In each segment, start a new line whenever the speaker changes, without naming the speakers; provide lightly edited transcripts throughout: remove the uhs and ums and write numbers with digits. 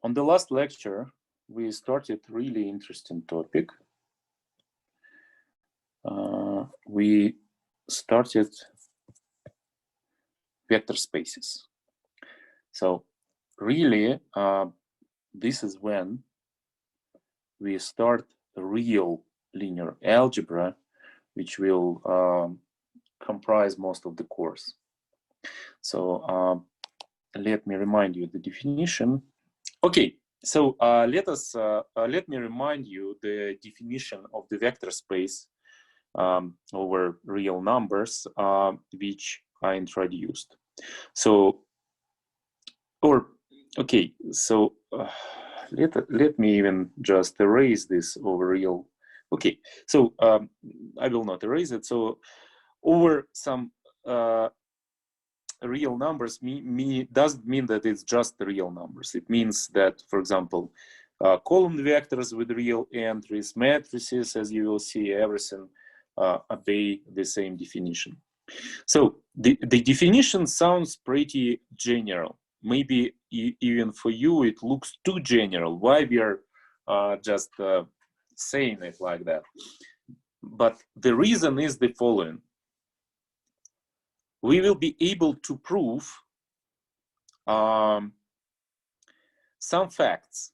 On the last lecture, we started really interesting topic. We started vector spaces. So really, this is when we start real linear algebra, which will comprise most of the course. So let me remind you the definition. Okay, so let me remind you the definition of the vector space over real numbers, which I introduced. So, let me even just erase this over real. Okay, so I will not erase it. So over some real numbers doesn't mean that it's just the real numbers. It means that, for example, column vectors with real entries, matrices, as you will see, everything obey the same definition. So the definition sounds pretty general. Maybe even for you it looks too general. Why we are just saying it like that? But the reason is the following. We will be able to prove some facts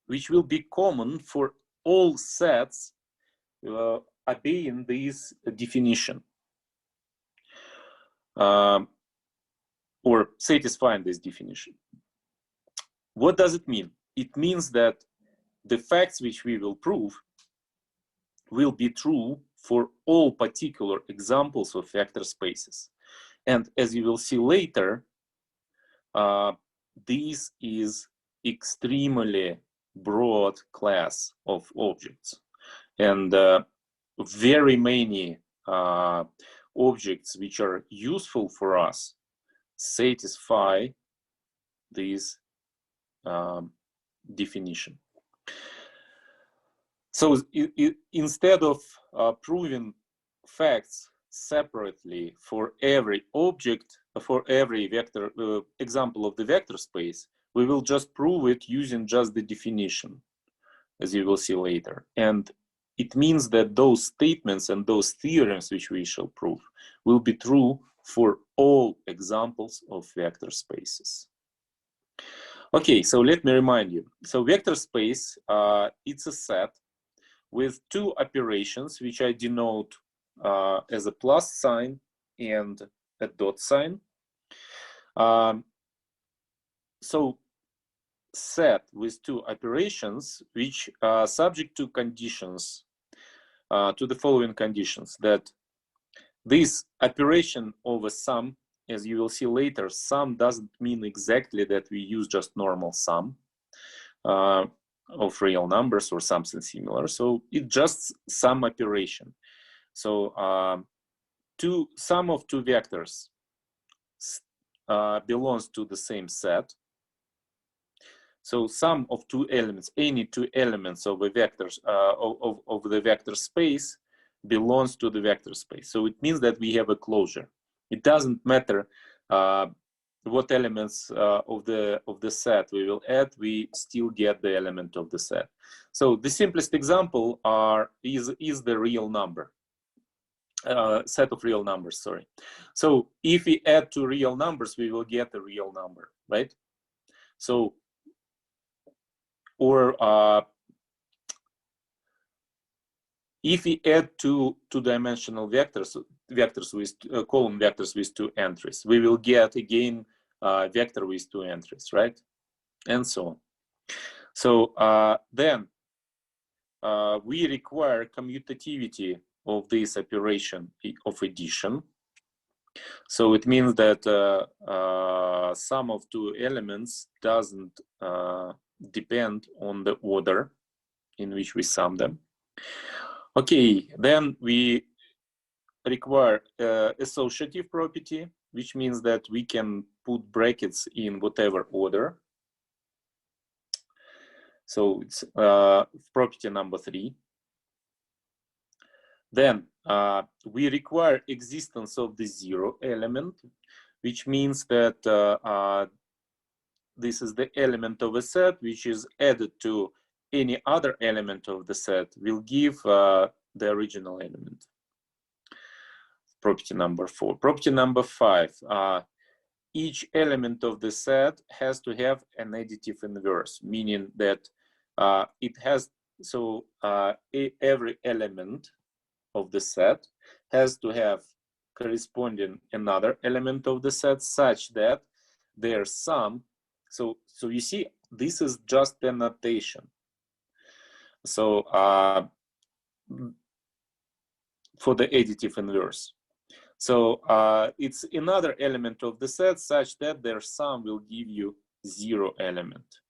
which will be common for all sets obeying this definition or satisfying this definition. What does it mean? It means that the facts which we will prove will be true for all particular examples of vector spaces. And as you will see later, this is extremely broad class of objects, and very many objects which are useful for us satisfy this definition. So instead of proving facts separately for every object, for every vector example of the vector space, we will just prove it using just the definition, as you will see later. And it means that those statements and those theorems which we shall prove will be true for all examples of vector spaces. Okay, so let me remind you. So vector space, it's a set with two operations which I denote as a plus sign and a dot sign. So set with two operations which are subject to conditions, to the following conditions, that this operation of a sum, as you will see later, sum doesn't mean exactly that we use just normal sum of real numbers or something similar. So it's just sum operation. So sum of two vectors belongs to the same set. So sum of two elements, any two elements of a vectors of the vector space belongs to the vector space. So it means that we have a closure. It doesn't matter what elements of the set we will add, we still get the element of the set. So the simplest example is the real number, set of real numbers, sorry. So if we add two real numbers, we will get a real number, right? So, or if we add two-dimensional vectors with column vectors with two entries, we will get again vector with two entries, right? And so on. So then we require commutativity of this operation of addition. So it means that sum of two elements doesn't depend on the order in which we sum them. Okay, then we require associative property, which means that we can put brackets in whatever order. So it's property number 3. Then we require existence of the zero element, which means that this is the element of a set which is added to any other element of the set will give the original element. Property number 4. Property number 5. Each element of the set has to have an additive inverse, meaning that it has, so every element of the set has to have corresponding another element of the set such that their sum, so you see, this is just a notation. So for the additive inverse. So it's another element of the set such that their sum will give you 0 element.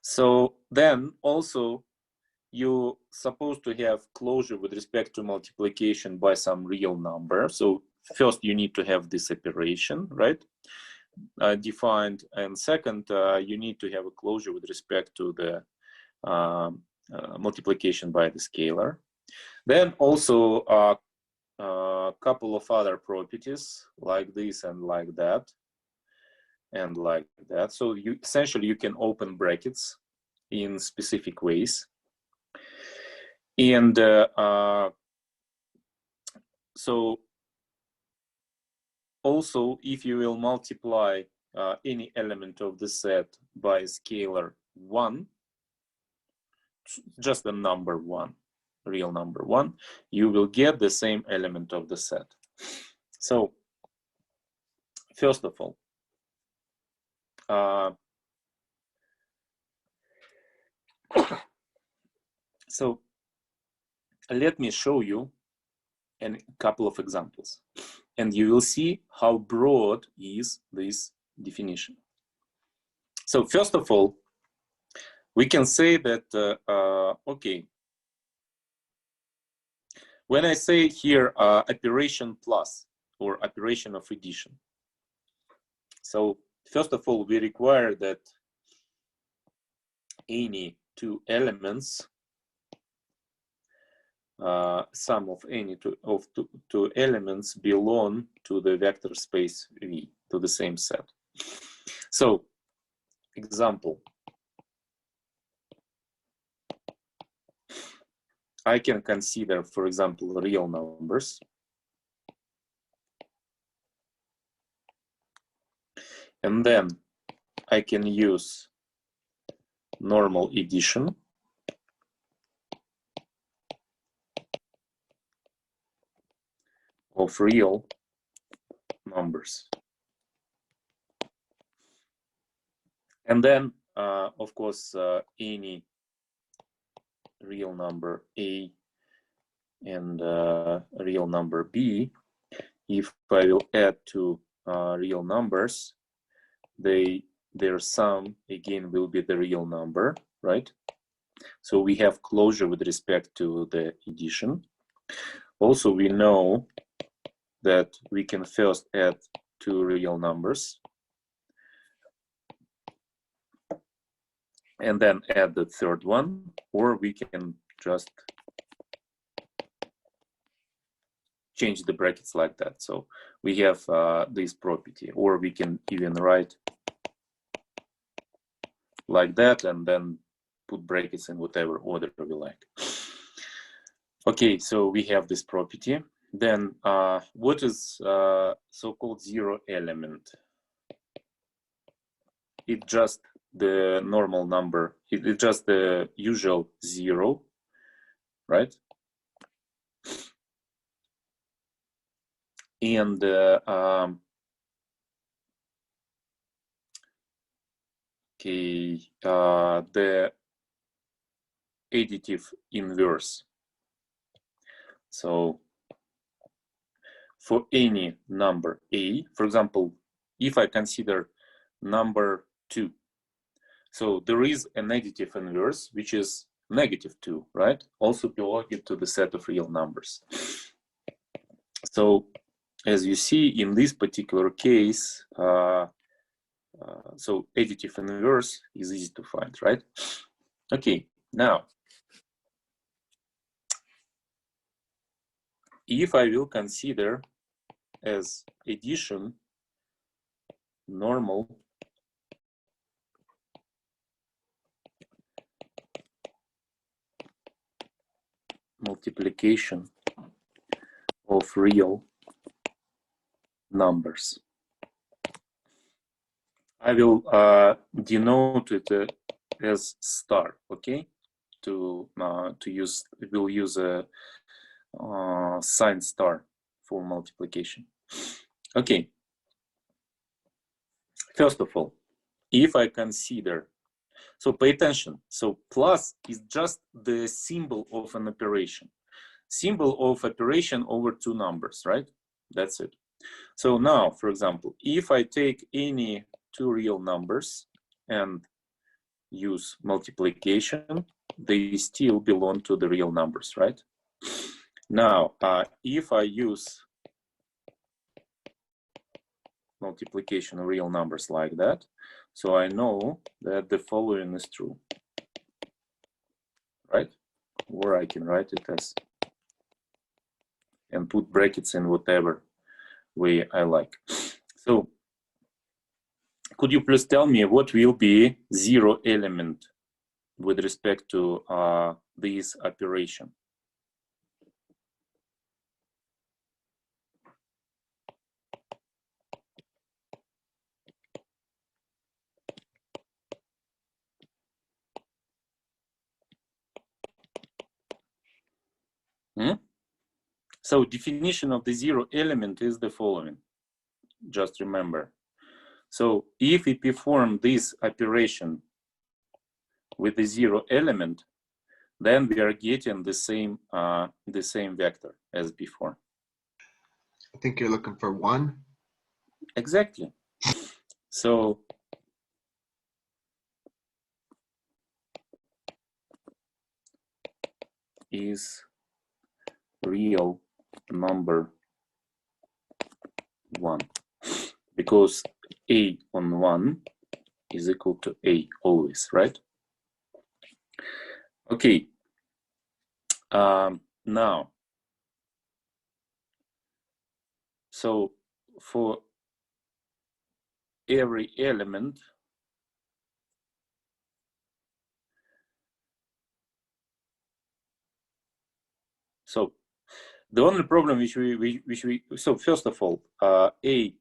So then also you're supposed to have closure with respect to multiplication by some real number. So first you need to have this operation, right, defined, and second you need to have a closure with respect to the multiplication by the scalar. Then also a couple of other properties like this and like that and like that. So you essentially you can open brackets in specific ways. And so also if you will multiply any element of the set by scalar 1, just the number 1, real number 1, you will get the same element of the set. So first of all, so let me show you a couple of examples, and you will see how broad is this definition. So first of all, we can say that, okay, when I say here operation plus or operation of addition, so first of all, we require that any two elements, sum of any two elements belong to the vector space V, to the same set. So, example, I can consider, for example, real numbers. And then I can use normal addition of real numbers. And then, of course, any real number A and real number B, if I will add two real numbers, their sum again will be the real number, right? So we have closure with respect to the addition. Also, we know that we can first add two real numbers and then add the third one, or we can just change the brackets like that. So we have this property, or we can even write like that and then put brackets in whatever order we like. Okay, so we have this property. Then what is so-called zero element? It's just the normal number. It's just the usual 0, right? And okay, the additive inverse. So for any number A, for example, if I consider number 2, so there is an additive inverse, which is -2, right? Also belonging to the set of real numbers. So as you see in this particular case, so additive inverse is easy to find, right? Okay, now, if I will consider as addition normal multiplication of real numbers. I will denote it as star, okay? We'll use a sign star for multiplication. Okay. First of all, if I consider, so pay attention. So plus is just the symbol of an operation. Symbol of operation over two numbers, right? That's it. So now, for example, if I take any two real numbers and use multiplication, they still belong to the real numbers, right? Now, if I use multiplication of real numbers like that, so I know that the following is true, right? Or I can write it as, and put brackets in whatever way I like. So could you please tell me what will be zero element with respect to this operation? So definition of the zero element is the following. Just remember. So if we perform this operation with the zero element, then we are getting the same vector as before.
I think you're looking for 1.
Exactly. So is real number 1, because A on 1 is equal to A always, right? Okay. Now, so for every element, so the only problem so first of all, A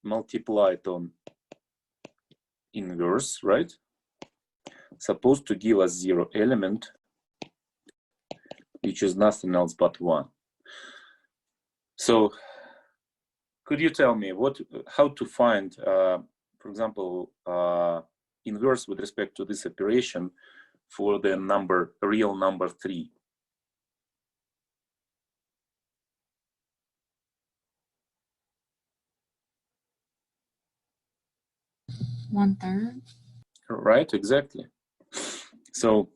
multiplied on inverse, right? Supposed to give us zero element, which is nothing else but 1. So could you tell me how to find, for example, inverse with respect to this operation for the real number 3?
One-third.
Right, exactly. So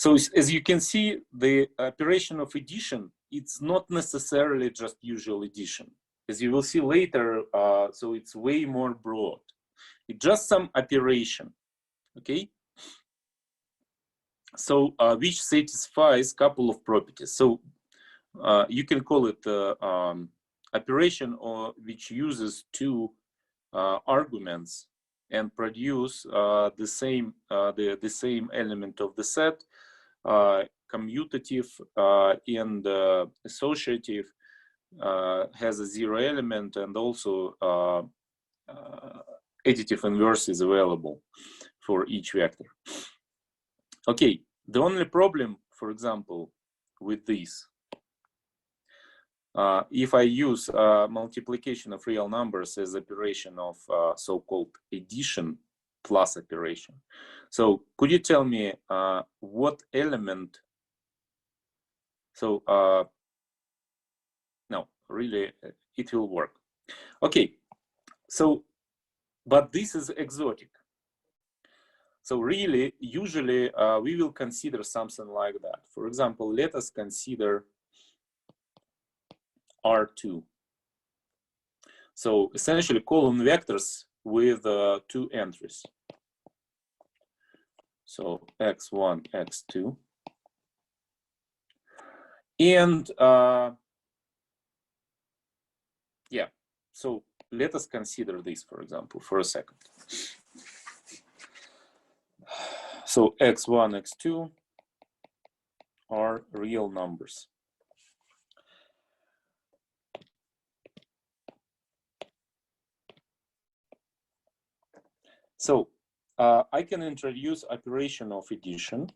as you can see, the operation of addition, it's not necessarily just usual addition. As you will see later, so it's way more broad. It's just some operation, okay? So which satisfies a couple of properties. So you can call it operation which uses two arguments and produce the same element of the set, commutative and associative, has a zero element, and also additive inverse is available for each vector. Okay, the only problem, for example, with this, if I use multiplication of real numbers as operation of so-called addition plus operation. So could you tell me what element, so no, really, it will work. Okay, so, but this is exotic. So really, usually we will consider something like that. For example, let us consider R2. So essentially column vectors with 2 entries. So x1, x2. And yeah, so let us consider this, for example, for a second. So x1, x2 are real numbers. So I can introduce operation of addition.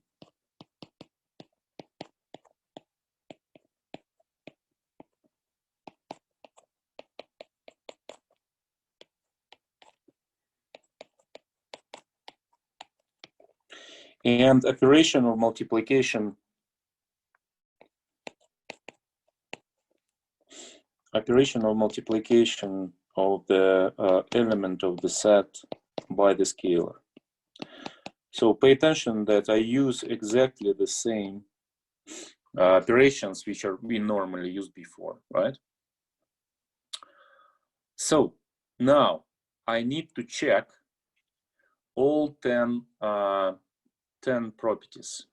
And operation of multiplication. Operation of multiplication of the element of the set by the scalar. So pay attention that I use exactly the same operations which we normally used before, right? So now I need to check all 10 properties.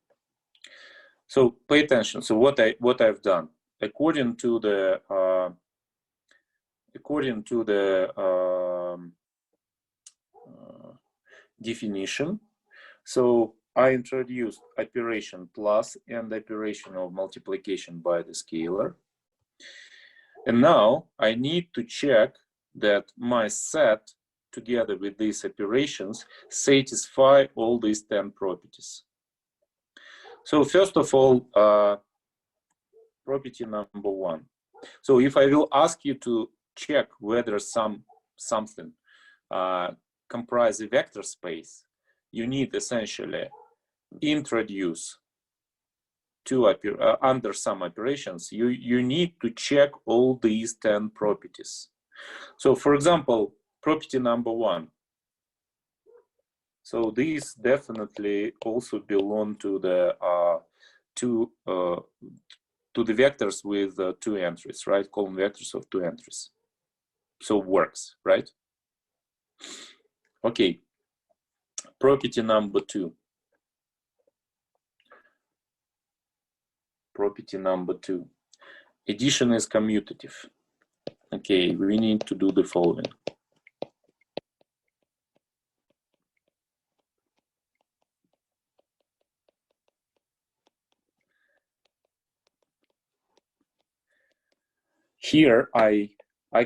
So pay attention. So what I've done according to the definition. So I introduced operation plus and operation of multiplication by the scalar. And now I need to check that my set together with these operations satisfy all these 10 properties. So first of all, property number 1. So if I will ask you to check whether something comprise a vector space, you need essentially introduce under some operations, you need to check all these 10 properties. So for example, property number 1. So these definitely also belong to the vectors with 2 entries, right? Column vectors of 2 entries. So works, right? Okay. Property number 2. Property number 2. Addition is commutative. Okay, we need to do the following. Here I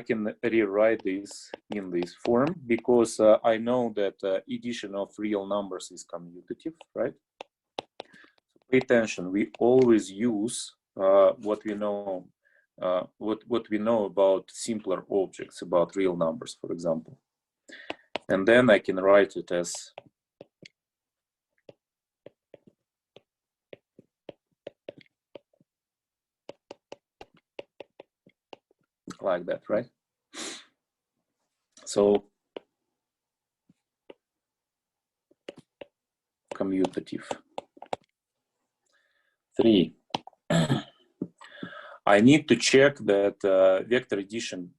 can rewrite this in this form because I know that addition of real numbers is commutative, right? Pay attention. We always use what we know about simpler objects, about real numbers, for example. And then I can write it as like that, right? So commutative. 3. I need to check that vector addition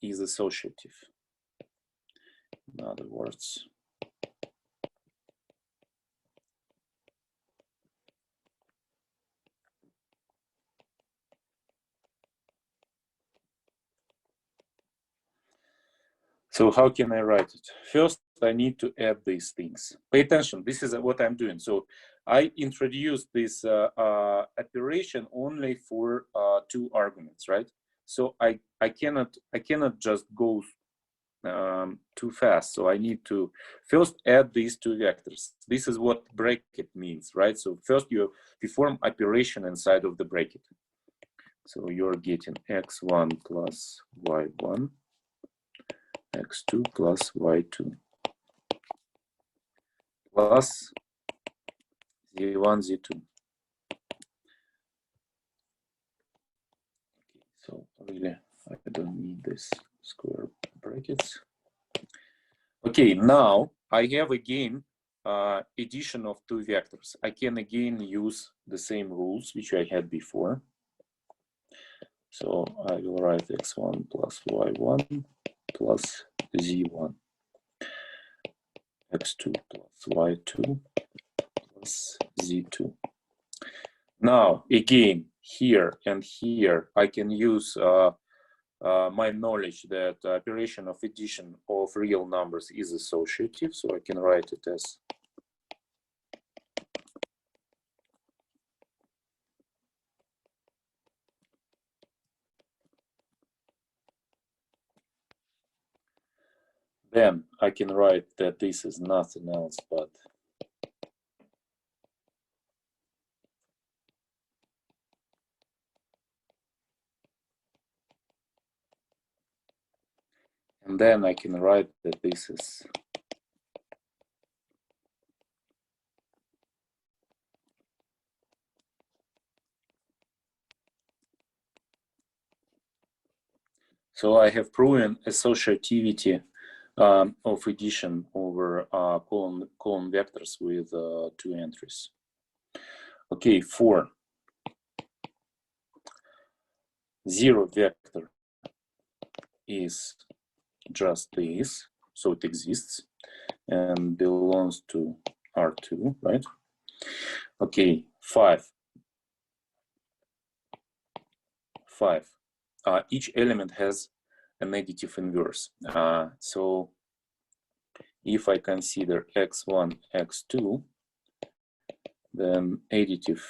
is associative. In other words, so how can I write it? First, I need to add these things. Pay attention. This is what I'm doing. So I introduced this operation only for 2 arguments, right? So I cannot just go too fast. So I need to first add these 2 vectors. This is what bracket means, right? So first you perform operation inside of the bracket. So you're getting x1 plus y1, x2 plus y2, plus z1, z2. So really, I don't need this square brackets. Okay, now I have again addition of 2 vectors. I can again use the same rules which I had before. So I will write x1 plus y1 plus z1, x2 plus y2 plus z2. Now again, here and here, I can use my knowledge that operation of addition of real numbers is associative. So I can write it as Then I can write that this is nothing else but and then I can write that this is so I have proven associativity of addition over column vectors with 2 entries. Okay, 4. 0 vector is just this, so it exists and belongs to R2, right? Okay, 5. Each element has an additive inverse. So if I consider x1, x2, then additive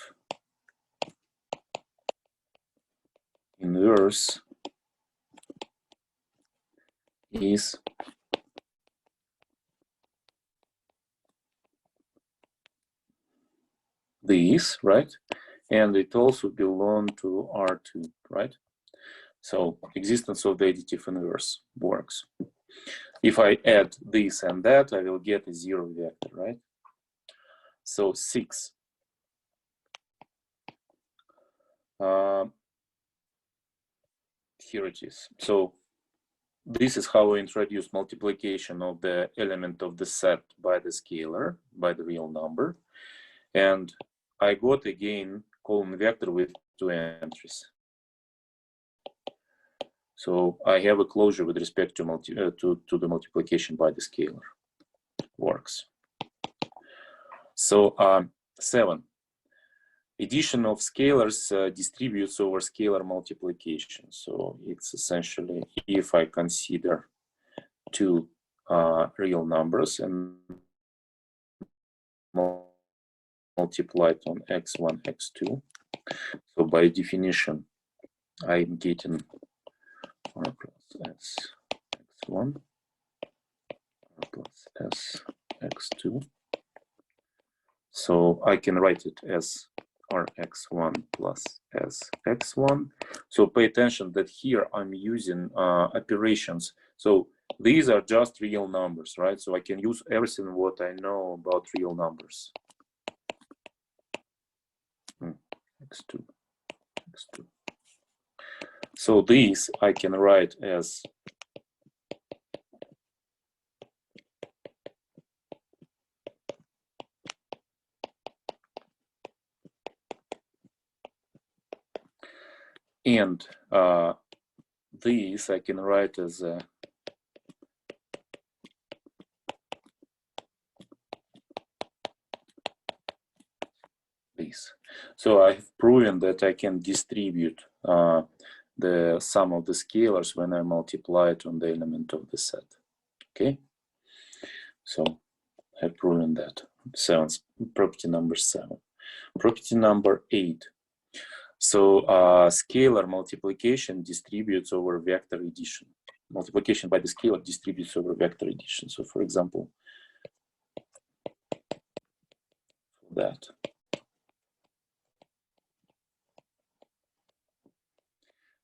inverse is this, right? And it also belongs to R2, right? So existence of the additive inverse works. If I add this and that, I will get a 0 vector, right? So 6. Here it is. So this is how I introduce multiplication of the element of the set by the scalar, by the real number. And I got again column vector with 2 entries. So I have a closure with respect to the multiplication by the scalar. Works. So 7. Addition of scalars distributes over scalar multiplication. So it's essentially if I consider 2 real numbers and multiplied on x1, x2. So by definition, I'm getting r plus s x1, r plus s x2. So I can write it as rx1 plus sx1. So pay attention that here I'm using operations. So these are just real numbers, right? So I can use everything what I know about real numbers. x2, x2. So these I can write as and these I can write as this. So I've proven that I can distribute the sum of the scalars when I multiply it on the element of the set. Okay, so I've proven that. Property number 7. Property number 8. So scalar multiplication distributes over vector addition. Multiplication by the scalar distributes over vector addition. So for example, that.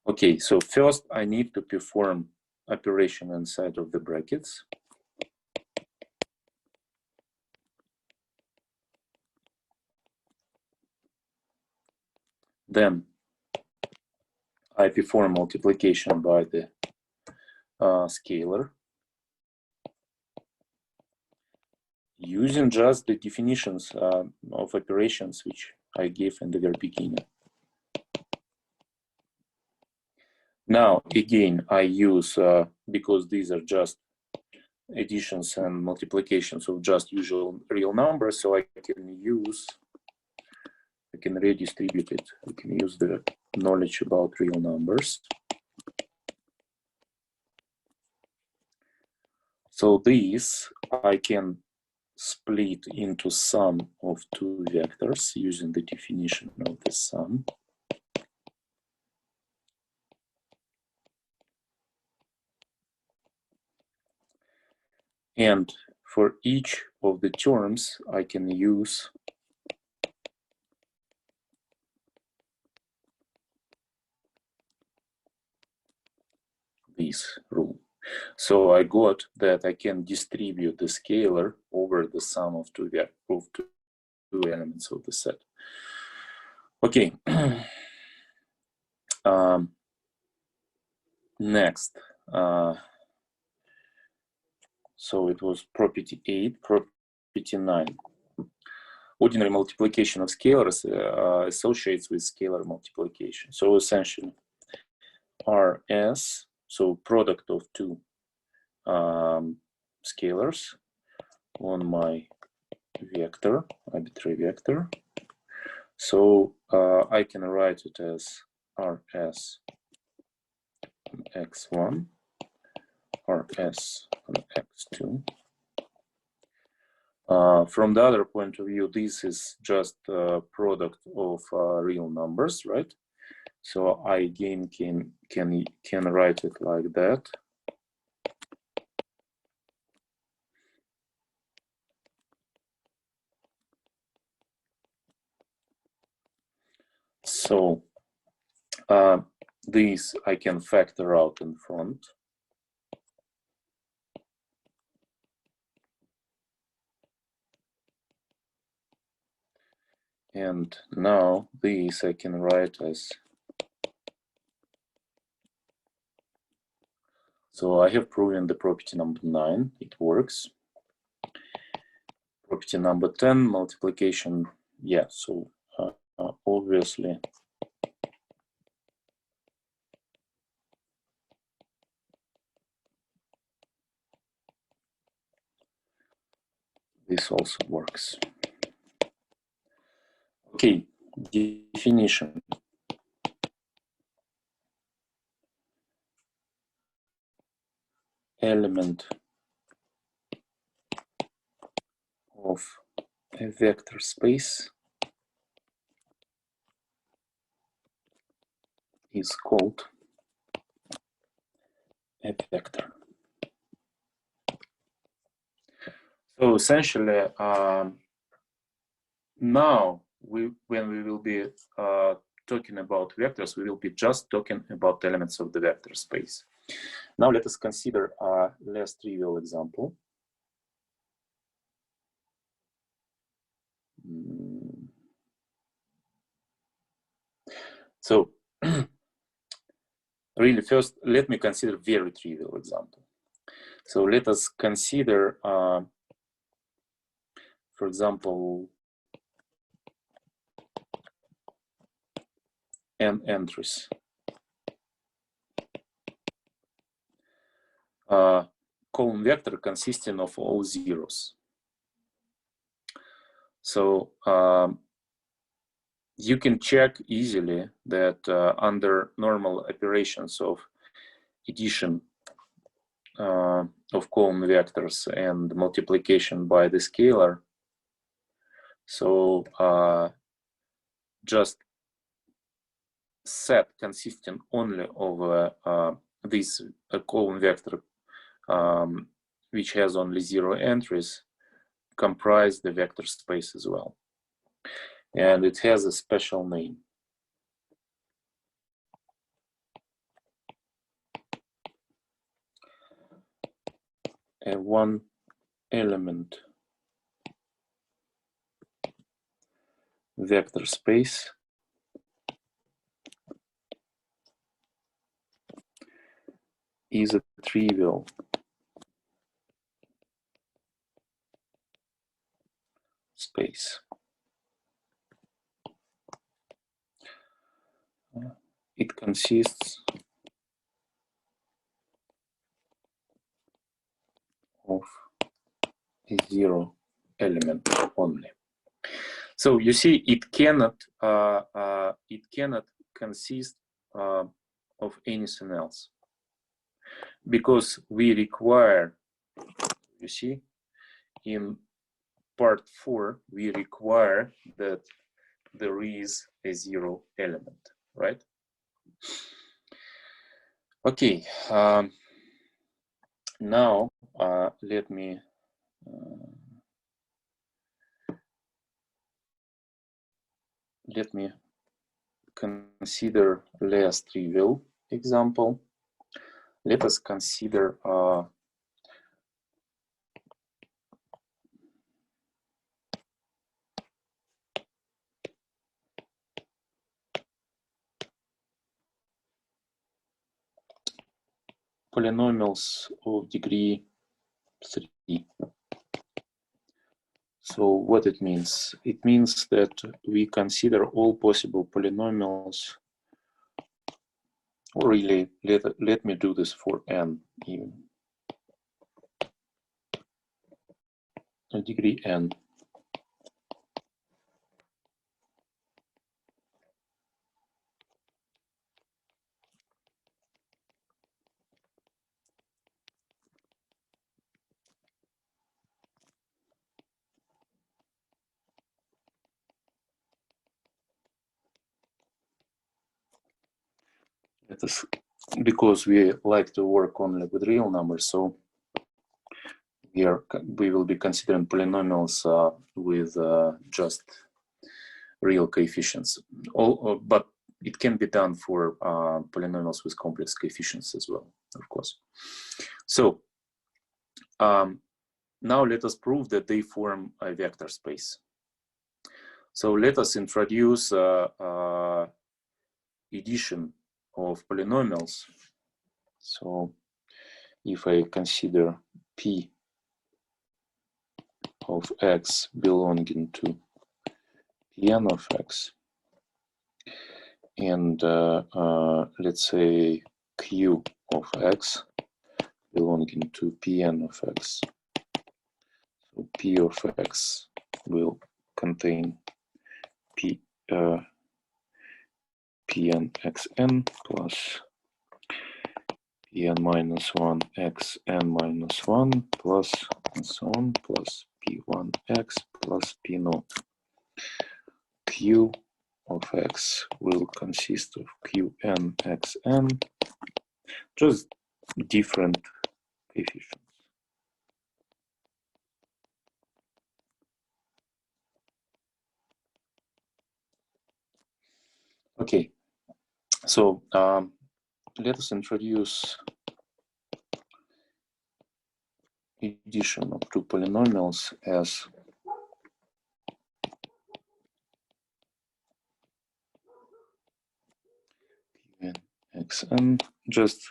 Okay, so first I need to perform operation inside of the brackets. Then I perform multiplication by the scalar using just the definitions of operations which I gave in the very beginning. Now, again, I use, because these are just additions and multiplications of just usual real numbers, so I can redistribute it. I can use the knowledge about real numbers. So these I can split into sum of 2 vectors using the definition of the sum. And for each of the terms, I can use this rule. So I got that I can distribute the scalar over the sum of two elements of the set. Okay. Next. So it was property 8, property 9. Ordinary multiplication of scalars associates with scalar multiplication. So essentially, RS, so product of two scalars on my vector, arbitrary vector. So I can write it as RS on x1, RS on x2. From the other point of view, this is just a product of real numbers, right? So I again can write it like that. So these I can factor out in front. And now these I can write as, so I have proven the property number 9, it works. Property number 10, multiplication, yeah, so obviously this also works. Okay, definition. Element of a vector space is called a vector. So essentially, now when we will be talking about vectors, we will be just talking about elements of the vector space. Now let us consider a less trivial example. So really first, let me consider very trivial example. So let us consider, for example, n entries. Column vector consisting of all zeros. So you can check easily that under normal operations of addition of column vectors and multiplication by the scalar, so just set consisting only of this column vector which has only 0 entries comprise the vector space as well. And it has a special name. A one element vector space is a trivial space. It consists of a 0 element only. So you see, it cannot consist of anything else, because we require, you see, in part 4 we require that there is a 0 element, right? Okay, Now, let me consider less trivial example. Let us consider polynomials of degree 3. So what it means? It means that we consider all possible polynomials, or really, let me do this for n even. Degree n. It is because we like to work only with real numbers, so we will be considering polynomials with just real coefficients. But it can be done for polynomials with complex coefficients as well, of course. So now let us prove that they form a vector space. So let us introduce addition of polynomials. So if I consider P of x belonging to Pn of x, and let's say Q of x belonging to Pn of x. So P of x will contain Pn xn plus Pn minus 1 xn minus 1 plus and so on plus P1x plus P naught. Q of x will consist of Qn xn, just different coefficients. Okay, so let us introduce addition of two polynomials as Qn xn. Just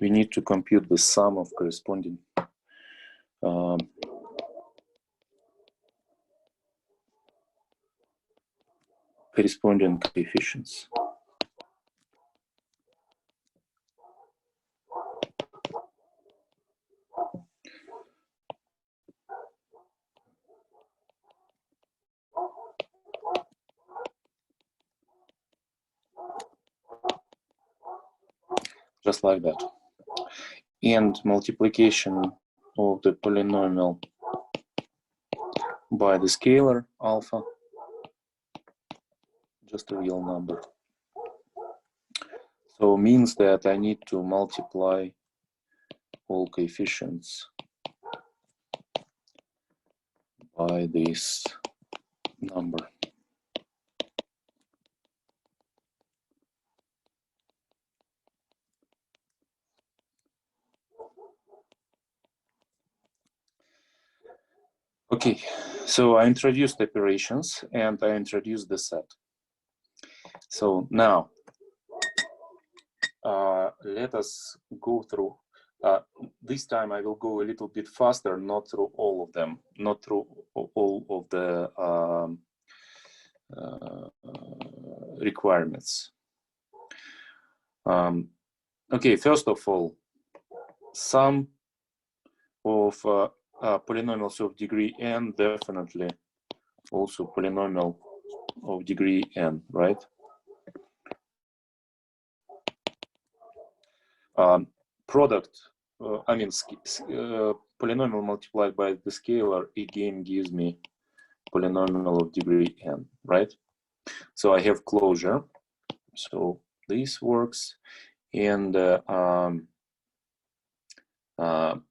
we need to compute the sum of corresponding coefficients. Just like that. And multiplication of the polynomial by the scalar alpha, just a real number. So means that I need to multiply all coefficients by this number. Okay, so I introduced operations and I introduced the set. So now let us go through. This time I will go a little bit faster, not through all of them, not through all of the requirements. Okay, first of all, sum of polynomials of degree n, definitely also polynomial of degree n, right? Product, I mean, polynomial multiplied by the scalar again gives me polynomial of degree n, right? So I have closure, so this works, and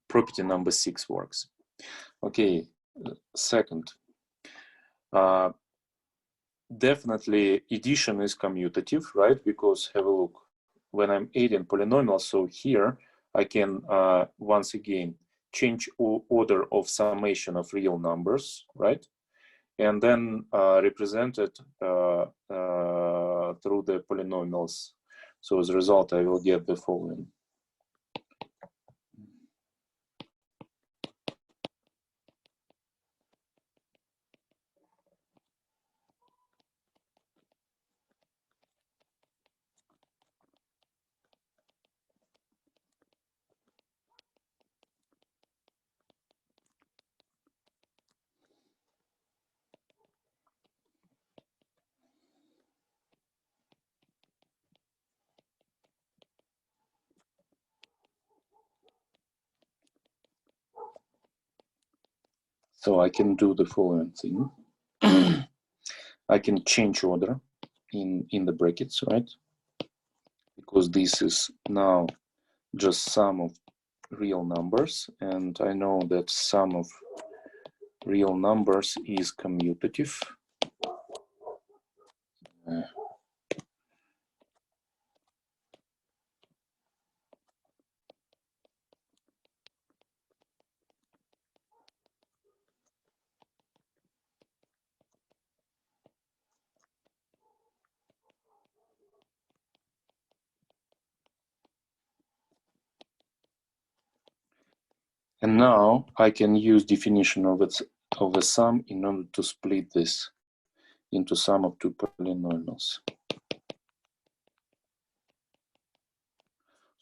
property number 6 works. Okay, second, definitely addition is commutative, right? Because have a look, when I'm adding polynomials, so here I can once again change order of summation of real numbers, right? And then represent it through the polynomials. So as a result, I will get the following. So I can do the following thing. I can change order in the brackets, right? Because this is now just sum of real numbers, and I know that sum of real numbers is commutative. And now I can use definition of a sum in order to split this into sum of two polynomials.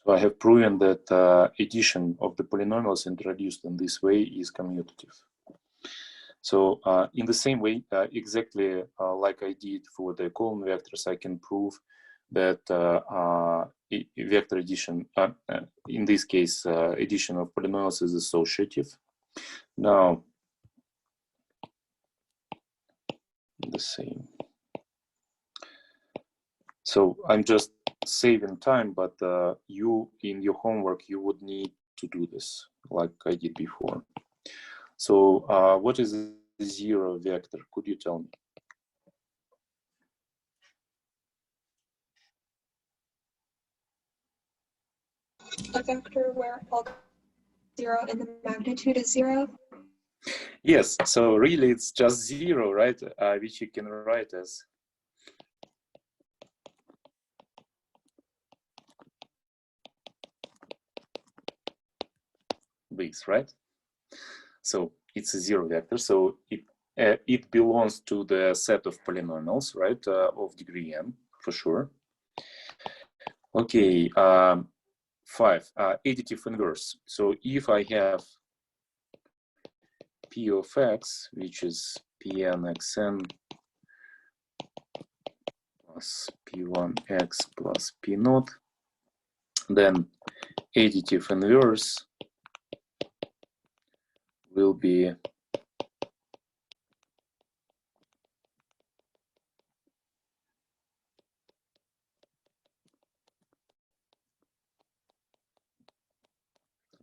So I have proven that addition of the polynomials introduced in this way is commutative. So in the same way, exactly like I did for the column vectors, I can prove that vector addition, in this case, addition of polynomials is associative. Now, the same. So I'm just saving time, but you, in your homework, you would need to do this like I did before. So what is the zero vector? Could you tell me?
A vector where all 0 and the magnitude is 0?
Yes, so really it's just 0, right? Which you can write as this, right? So it's a 0 vector, so it belongs to the set of polynomials, right, of degree n, for sure. Okay, 5, additive inverse. So if I have p of x, which is pnxn plus p1x plus p naught, then additive inverse will be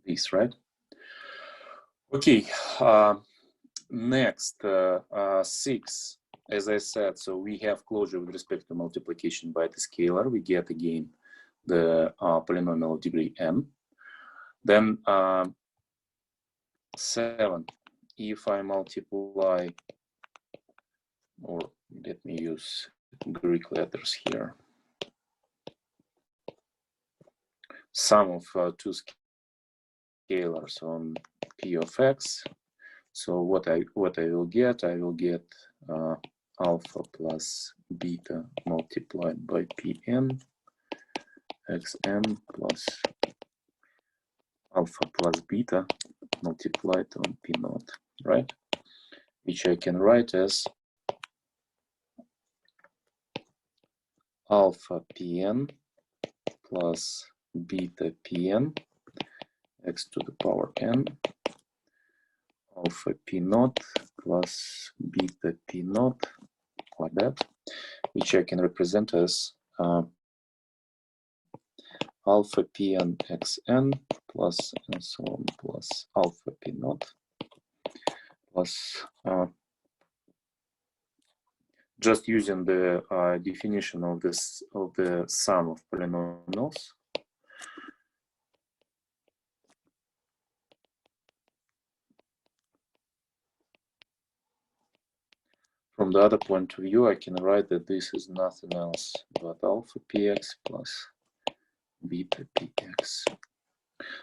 this, right? Okay, next, 6, as I said, so we have closure with respect to multiplication by the scalar. We get again the polynomial of degree n. Then 7, if I multiply, or let me use Greek letters here, sum of two scalars on p of x. So what I will get, alpha plus beta multiplied by pn xn plus alpha plus beta multiplied on p naught, right? Which I can write as alpha pn plus beta pn x to the power n alpha p naught plus beta p naught, like that, which I can represent as alpha p and xn plus and so on plus alpha p naught plus just using the definition of this of the sum of polynomials. From the other point of view, I can write that this is nothing else but alpha px plus beta px.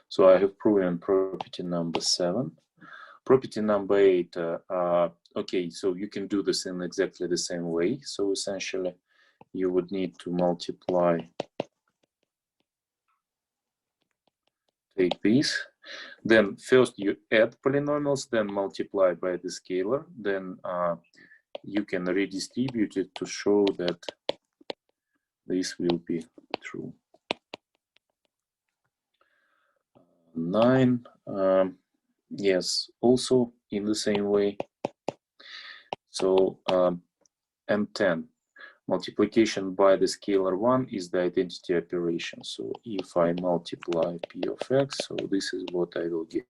So I have proven property number 7. Property number 8, okay, so you can do this in exactly the same way. So essentially, you would need to multiply, take this, then first you add polynomials, then multiply by the scalar, then you can redistribute it to show that this will be true. 9, yes, also in the same way. So and 10, multiplication by the scalar 1 is the identity operation. So if I multiply p of x, so this is what I will get.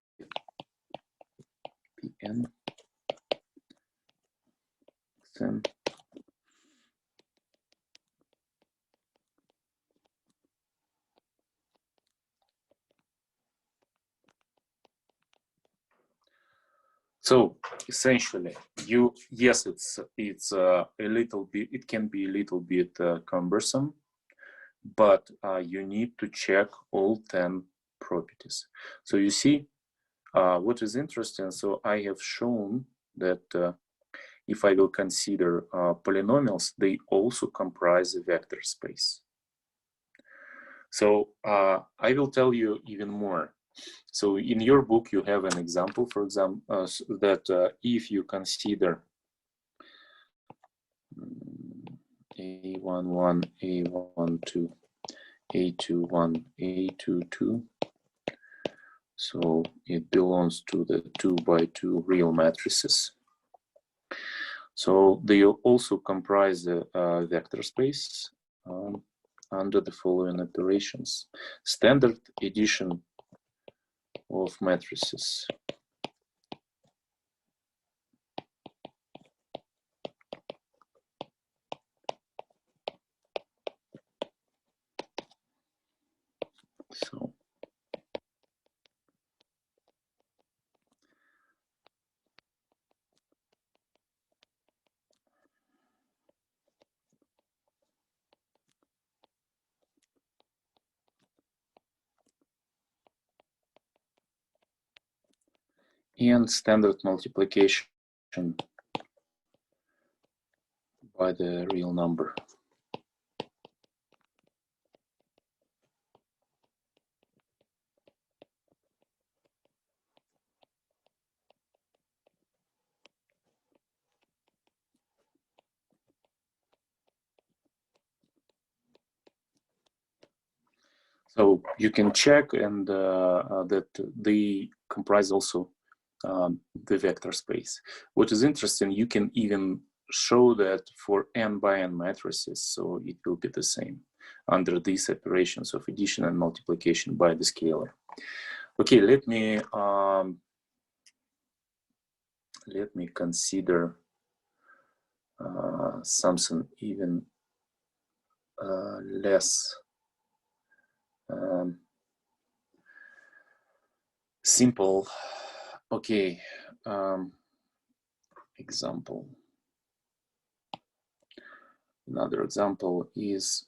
Pn xn So essentially, yes, it's a little bit. It can be a little bit cumbersome, but you need to check all 10 properties. So you see, what is interesting. So I have shown that if I will consider polynomials, they also comprise a vector space. So I will tell you even more. So in your book, you have an example, for example, that if you consider A11, A12, A21, A22, so it belongs to the 2 by 2 real matrices. So they also comprise a vector space under the following operations. Standard addition of matrices. So and standard multiplication by the real number. So you can check and that they comprise also the vector space. What is interesting, you can even show that for n by n matrices, so it will be the same under these operations of addition and multiplication by the scalar. Okay, let me consider something even less simple. Okay, example. Another example is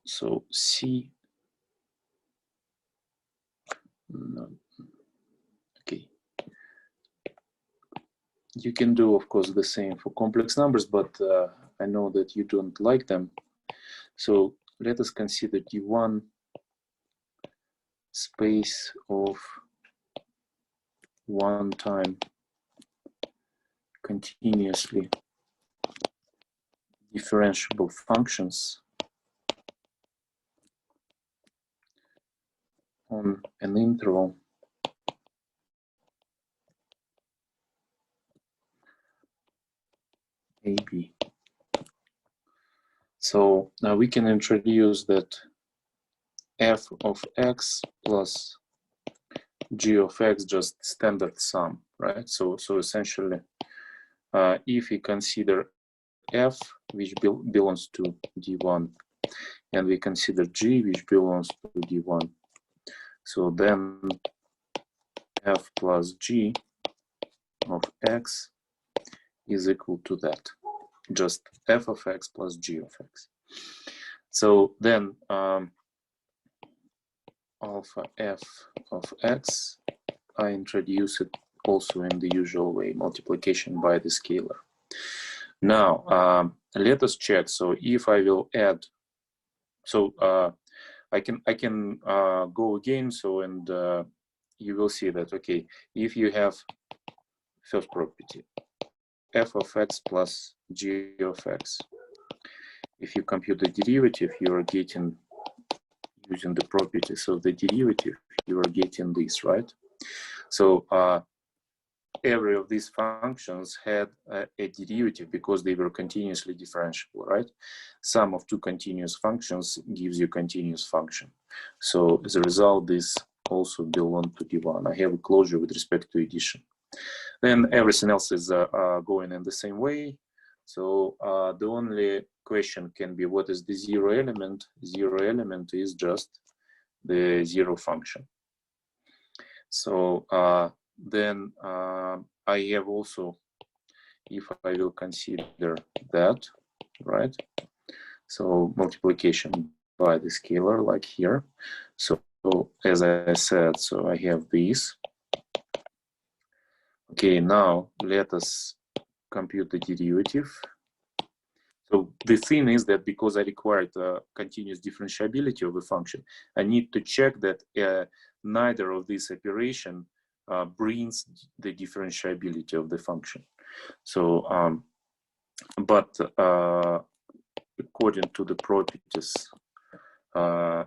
so C. No, okay. You can do, of course, the same for complex numbers, but I know that you don't like them. So let us consider D1 space of one-time continuously differentiable functions on an interval So now we can introduce that f of x plus g of x, just standard sum, right? So essentially, if we consider f, which belongs to D1, and we consider g, which belongs to D1, so then f plus g of x is equal to that, just f of x plus g of x. So then alpha f of x, I introduce it also in the usual way, multiplication by the scalar. Now let us check. So if I will add, so I can go again. So and you will see that, okay, if you have first property f of x plus g of x, if you compute the derivative, you are getting, using the properties of the derivative, you are getting this, right? So every of these functions had a derivative because they were continuously differentiable, right? Sum of two continuous functions gives you continuous function. So as a result, this also belongs to D1. I have a closure with respect to addition. Then everything else is going in the same way. So the only question can be, what is the zero element? Zero element is just the zero function. So then I have also, if I will consider that, right? So multiplication by the scalar, like here. So as I said, so I have this. Okay, now let us compute the derivative. So the thing is that because I required continuous differentiability of a function, I need to check that neither of these operation brings the differentiability of the function. So, but according to the properties, the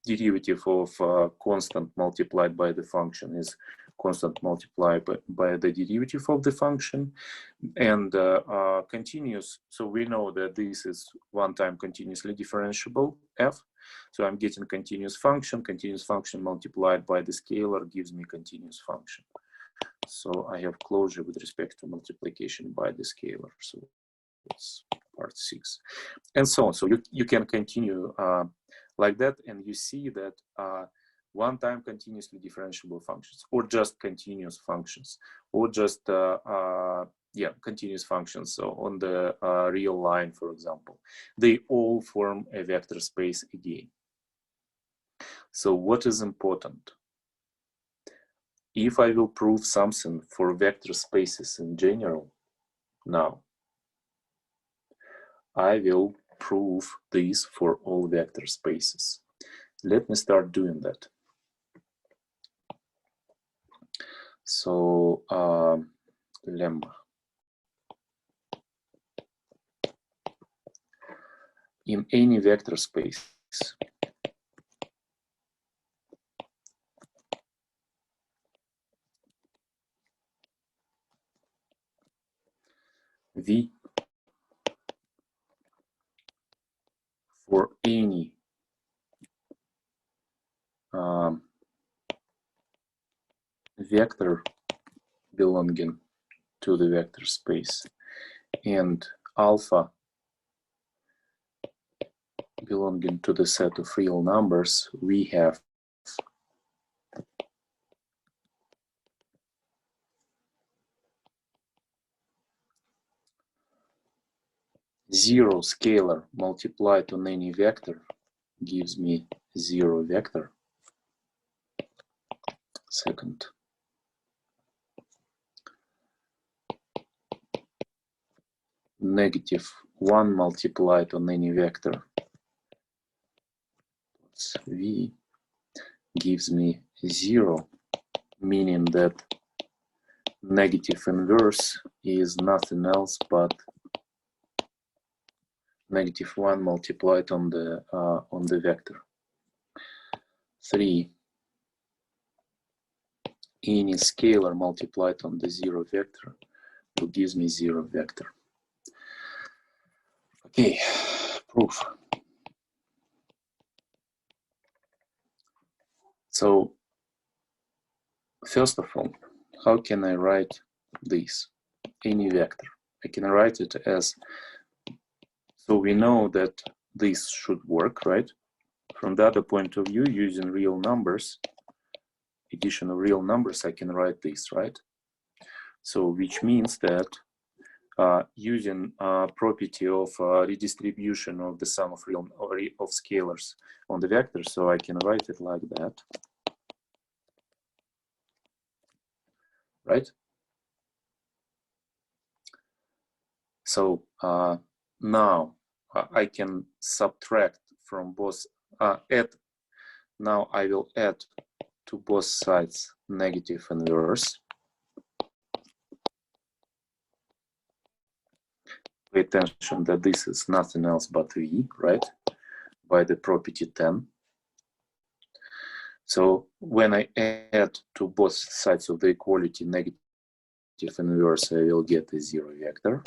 derivative of constant multiplied by the function is constant multiplied by the derivative of the function, and continuous. So we know that this is one-time continuously differentiable f. So I'm getting continuous function multiplied by the scalar gives me continuous function. So I have closure with respect to multiplication by the scalar. So it's part 6, and so on. So you can continue like that, and you see that one-time continuously differentiable functions, or just continuous functions, or just continuous functions. So on the real line, for example, they all form a vector space again. So what is important? If I will prove something for vector spaces in general, now I will prove this for all vector spaces. Let me start doing that. So lemma. In any vector space, V for any vector belonging to the vector space, and alpha belonging to the set of real numbers, we have zero scalar multiplied on any vector gives me zero vector. Second, -1 multiplied on any vector plus v gives me 0, meaning that negative inverse is nothing else but -1 multiplied on the vector. 3, any scalar multiplied on the 0 vector will give me 0 vector. Okay, proof. So first of all, how can I write this? Any vector. I can write it as, so we know that this should work, right? From the other point of view, using real numbers, addition of real numbers, I can write this, right? So which means that using property of redistribution of the sum of real of scalars on the vector, so I can write it like that, right? So now I can subtract from both, now I will add to both sides negative inverse. Pay attention that this is nothing else but V, right? By the property 10. So when I add to both sides of the equality negative inverse, I will get a zero vector.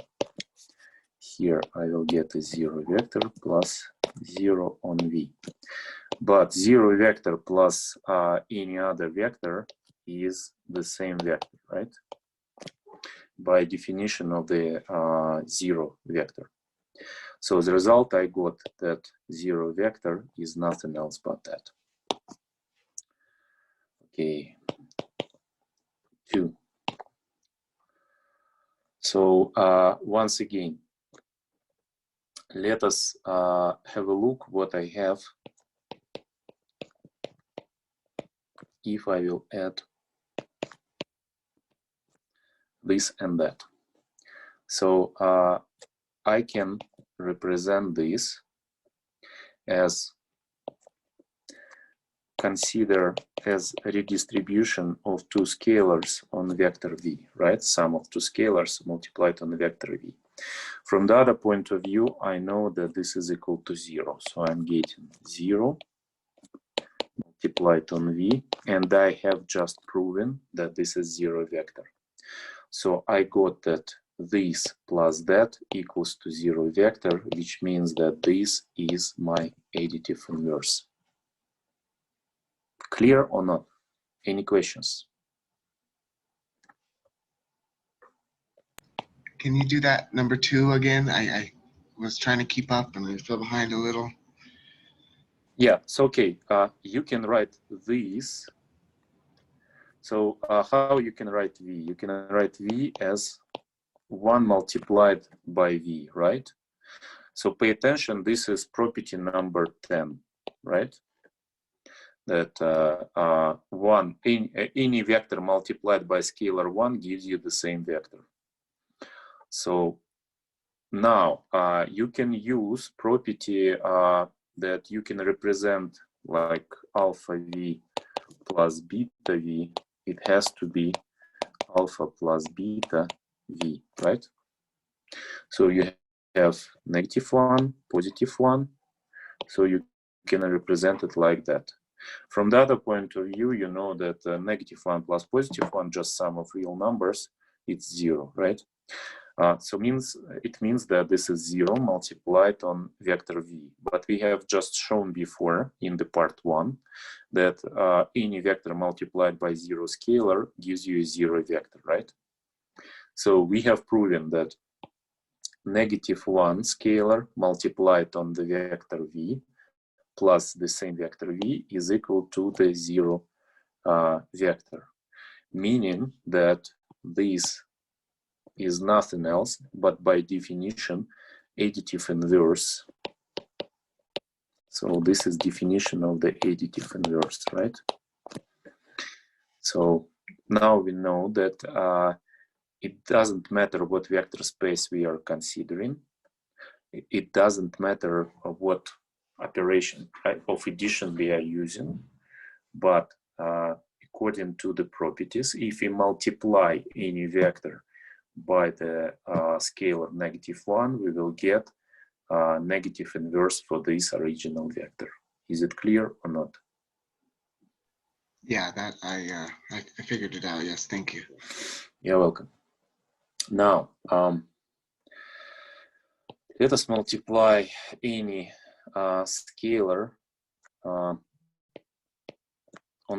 Here I will get a zero vector plus 0 on V. But zero vector plus any other vector is the same vector, right? By definition of the zero vector. So as a result, I got that zero vector is nothing else but that. Okay, 2. So once again, let us have a look what I have if I will add this and that. So I can represent this as, consider as a redistribution of two scalars on vector V, right? Sum of two scalars multiplied on vector V. From the other point of view, I know that this is equal to 0. So I'm getting 0 multiplied on V, and I have just proven that this is zero vector. So I got that this plus that equals to zero vector, which means that this is my additive inverse. Clear or not? Any questions?
Can you do that number 2 again? I was trying to keep up and I fell behind a little.
Yeah, it's okay. You can write this. So how you can write V? You can write V as 1 multiplied by V, right? So pay attention, this is property number 10, right? That any vector multiplied by scalar 1 gives you the same vector. So now you can use property that you can represent like alpha V plus beta V. It has to be alpha plus beta V, right? So you have -1, +1, so you can represent it like that. From the other point of view, you know that -1 plus +1, just sum of real numbers, it's 0, right? So it means that this is 0 multiplied on vector V. But we have just shown before in the part 1 that any vector multiplied by 0 scalar gives you a 0 vector, right? So we have proven that -1 scalar multiplied on the vector V plus the same vector V is equal to the 0 vector, meaning that this is nothing else but by definition additive inverse. So this is definition of the additive inverse, right? So now we know that it doesn't matter what vector space we are considering. It doesn't matter what operation of addition we are using, but according to the properties, if we multiply any vector by the scalar -1, we will get negative inverse for this original vector. Is it clear or not?
Yeah, that I figured it out. Yes, thank you.
You're welcome. Now, let us multiply any scalar on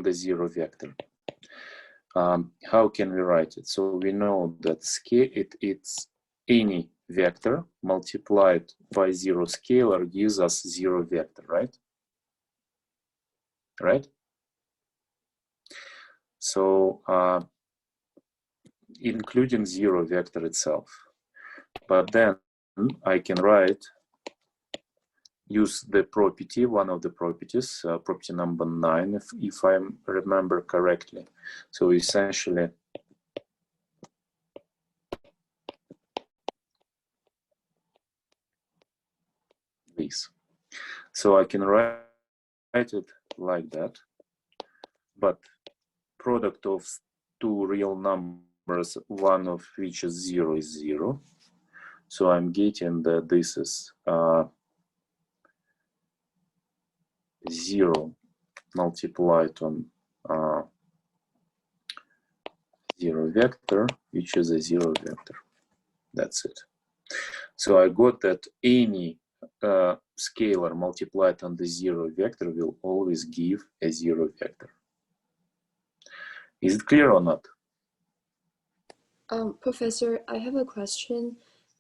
the 0 vector. How can we write it? So we know that it's any vector multiplied by 0 scalar gives us 0 vector, right? Right? So including 0 vector itself. But then I can use the property, one of the properties, property number 9, if I remember correctly. So essentially, this. So I can write it like that, but product of two real numbers, one of which is 0 is 0. So I'm getting that this is 0 multiplied on 0 vector, which is a 0 vector. That's it. So I got that any scalar multiplied on the 0 vector will always give a 0 vector. Is it clear or not?
Professor, I have a question.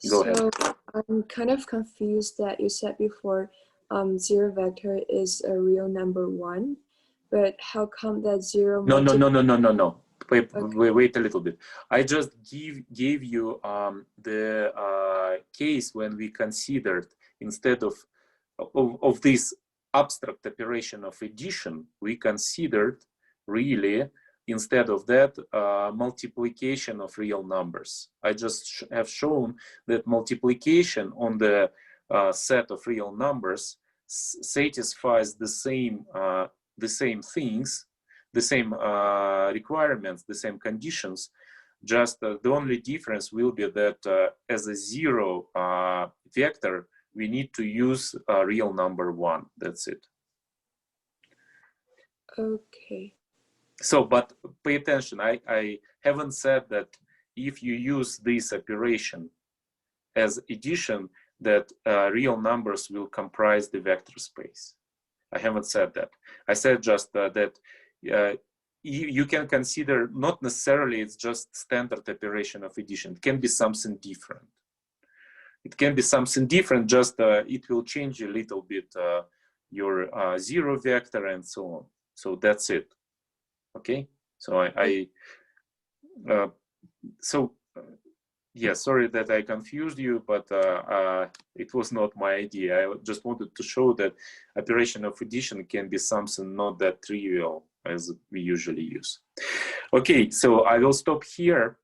Go ahead.
I'm kind of confused that you said before 0 vector is a real number 1, but how come that 0
No. Wait,
Okay.
wait a little bit. I just gave you the case when we considered, instead of this abstract operation of addition, we considered really, instead of that, multiplication of real numbers. I just have shown that multiplication on the set of real numbers satisfies the same things, the same requirements, the same conditions. Just the only difference will be that as a 0 vector, we need to use real number 1. That's it.
Okay.
So, but pay attention, I haven't said that if you use this operation as addition, that real numbers will comprise the vector space. I haven't said that. I said just that you can consider, not necessarily it's just standard operation of addition. It can be something different. It can be something different, just it will change a little bit your 0 vector and so on. So that's it. Okay, so yeah, sorry that I confused you, but it was not my idea. I just wanted to show that operation of addition can be something not that trivial as we usually use. Okay, so I will stop here.